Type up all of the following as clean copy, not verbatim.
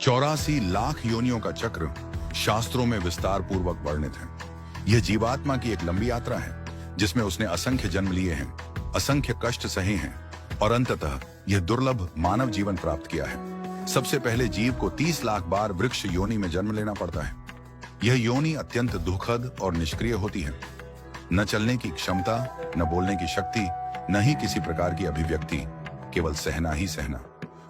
84 लाख योनियों का चक्र शास्त्रों में विस्तार पूर्वक वर्णित है। यह जीवात्मा की एक लंबी यात्रा है जिसमें उसने असंख्य जन्म लिए हैं, असंख्य कष्ट सहे हैं और अंततः यह दुर्लभ मानव जीवन प्राप्त किया है। सबसे पहले जीव को 30 लाख बार वृक्ष योनि में जन्म लेना पड़ता है। यह योनि अत्यंत दुखद और निष्क्रिय होती है। न चलने की क्षमता, न बोलने की शक्ति, न ही किसी प्रकार की अभिव्यक्ति, केवल सहना ही सहना।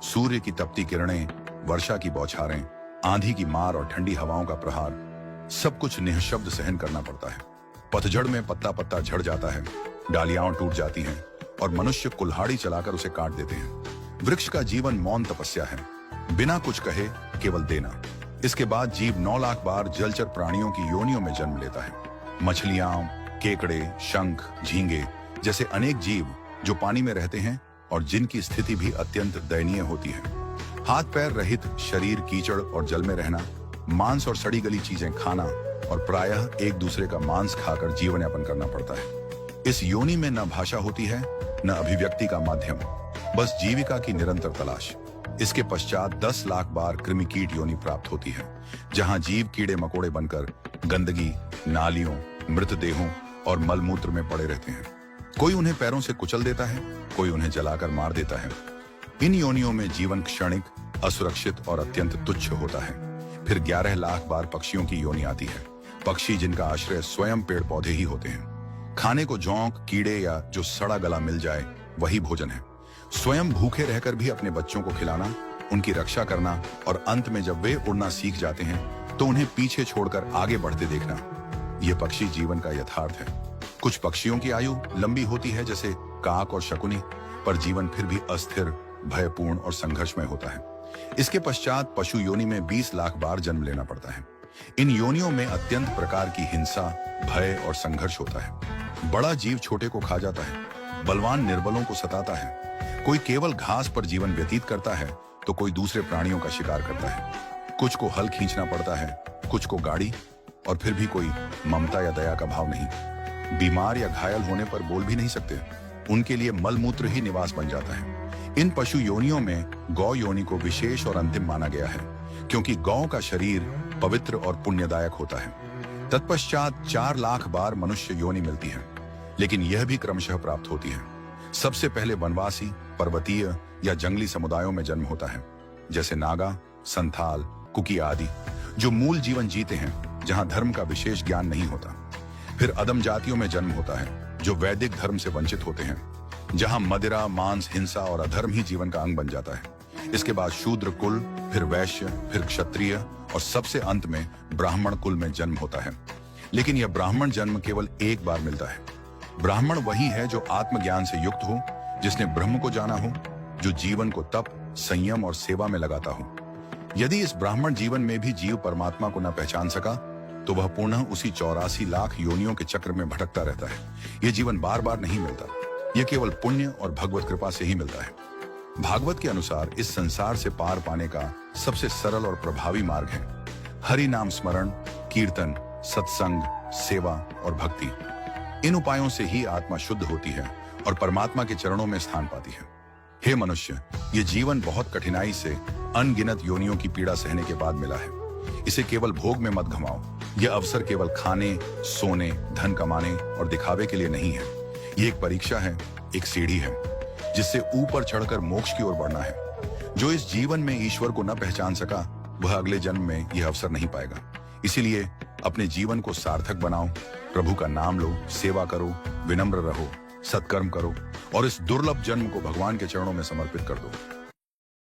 सूर्य की तपती किरणें, वर्षा की बौछारें, आंधी की मार और ठंडी हवाओं का प्रहार, सब कुछ निःशब्द सहन करना पड़ता है। पतझड़ में पत्ता पत्ता झड़ जाता है, डालियां टूट जाती हैं और मनुष्य कुल्हाड़ी चलाकर उसे काट देते हैं। वृक्ष का जीवन मौन तपस्या है, बिना कुछ कहे केवल देना। इसके बाद जीव 9 लाख बार जलचर प्राणियों की योनियों में जन्म लेता है। मछलियां, केकड़े, शंख, झींगे जैसे अनेक जीव जो पानी में रहते हैं और जिनकी स्थिति भी अत्यंत दयनीय होती है। हाथ पैर रहित शरीर, कीचड़ और जल में रहना, मांस और सड़ी गली चीजें खाना और प्रायः एक दूसरे का मांस खाकर जीवन यापन करना पड़ता है। इस योनि में न भाषा होती है, न अभिव्यक्ति का माध्यम, बस जीविका की निरंतर तलाश। इसके पश्चात 10 लाख बार कृमिकीट योनि प्राप्त होती है, जहां जीव कीड़े मकोड़े बनकर गंदगी, नालियों, मृतदेहों और मलमूत्र में पड़े रहते हैं। कोई उन्हें पैरों से कुचल देता है, कोई उन्हें जलाकर मार देता है। इन योनियों में जीवन क्षणिक, असुरक्षित और अत्यंत तुच्छ होता है। फिर 11 लाख बार पक्षियों की योनि आती है। पक्षी जिनका आश्रय स्वयं पेड़ पौधे ही होते हैं। खाने को जोंक, कीड़े या जो सड़ा गला मिल जाए वही भोजन है। स्वयं भूखे रहकर भी अपने बच्चों को खिलाना, उनकी रक्षा करना और अंत में जब वे उड़ना सीख जाते हैं तो उन्हें पीछे छोड़कर आगे बढ़ते देखना, यह पक्षी जीवन का यथार्थ है। कुछ पक्षियों की आयु लंबी होती है जैसे काक और शकुनी, पर जीवन फिर भी अस्थिर, भयपूर्ण और संघर्षमय होता है। इसके पश्चात पशु योनि में 20 लाख बार जन्म लेना पड़ता है। इन योनियों में अत्यंत प्रकार की हिंसा, भय और संघर्ष होता है। बड़ा जीव छोटे को खा जाता है, बलवान निर्बलों को सताता है। कोई केवल घास पर जीवन व्यतीत करता है तो कोई दूसरे प्राणियों का शिकार करता है। कुछ को हल खींचना पड़ता है, कुछ को गाड़ी, और फिर भी कोई ममता या दया का भाव नहीं। बीमार या घायल होने पर बोल भी नहीं सकते, उनके लिए मलमूत्र ही निवास बन जाता है। इन पशु योनियों में गौ योनि को विशेष और अंतिम माना गया है, क्योंकि गौ का शरीर पवित्र और पुण्यदायक होता है। तत्पश्चात 4 लाख बार मनुष्य योनि मिलती है, लेकिन यह भी क्रमशः प्राप्त होती है। सबसे पहले वनवासी, पर्वतीय या जंगली समुदायों में जन्म होता है, जैसे नागा, संथाल, कुकी आदि, जो मूल जीवन जीते हैं जहां धर्म का विशेष ज्ञान नहीं होता। फिर अदम जातियों में जन्म होता है, जो वैदिक धर्म से वंचित होते हैं, जहां मदिरा, मांस, हिंसा और अधर्म ही जीवन का अंग बन जाता है। इसके बाद शूद्र कुल, फिर वैश्य, फिर क्षत्रिय और सबसे अंत में ब्राह्मण कुल में जन्म होता है। लेकिन यह ब्राह्मण जन्म केवल एक बार मिलता है। ब्राह्मण वही है जो आत्मज्ञान से युक्त हो, जिसने ब्रह्म को जाना हो, जो जीवन को तप, संयम और सेवा में लगाता हो। यदि इस ब्राह्मण जीवन में भी जीव परमात्मा को न पहचान सका तो वह पुनः उसी 84 लाख योनियों के चक्र में भटकता रहता है। यह जीवन बार बार नहीं मिलता, यह केवल पुण्य और भगवत कृपा से ही मिलता है। भागवत के अनुसार इस संसार से पार पाने का सबसे सरल और प्रभावी मार्ग है हरि नाम स्मरण, कीर्तन, सत्संग, सेवा और भक्ति। इन उपायों से ही आत्मा शुद्ध होती है और परमात्मा के चरणों में स्थान पाती है। हे मनुष्य, ये जीवन बहुत कठिनाई से अनगिनत योनियों की पीड़ा सहने के बाद मिला है। इसे केवल भोग में मत घमाओ। यह अवसर केवल खाने, सोने, धन कमाने और दिखावे के लिए नहीं है। ये एक परीक्षा है, एक सीढ़ी है, जिससे ऊपर चढ़कर मोक्ष की ओर बढ़ना है। जो इस जीवन में ईश्वर को न पहचान सका, वह अगले जन्म में यह अवसर नहीं पाएगा। इसीलिए अपने जीवन को सार्थक बनाओ, प्रभु का नाम लो, सेवा करो, विनम्र रहो, सत्कर्म करो और इस दुर्लभ जन्म को भगवान के चरणों में समर्पित कर दो।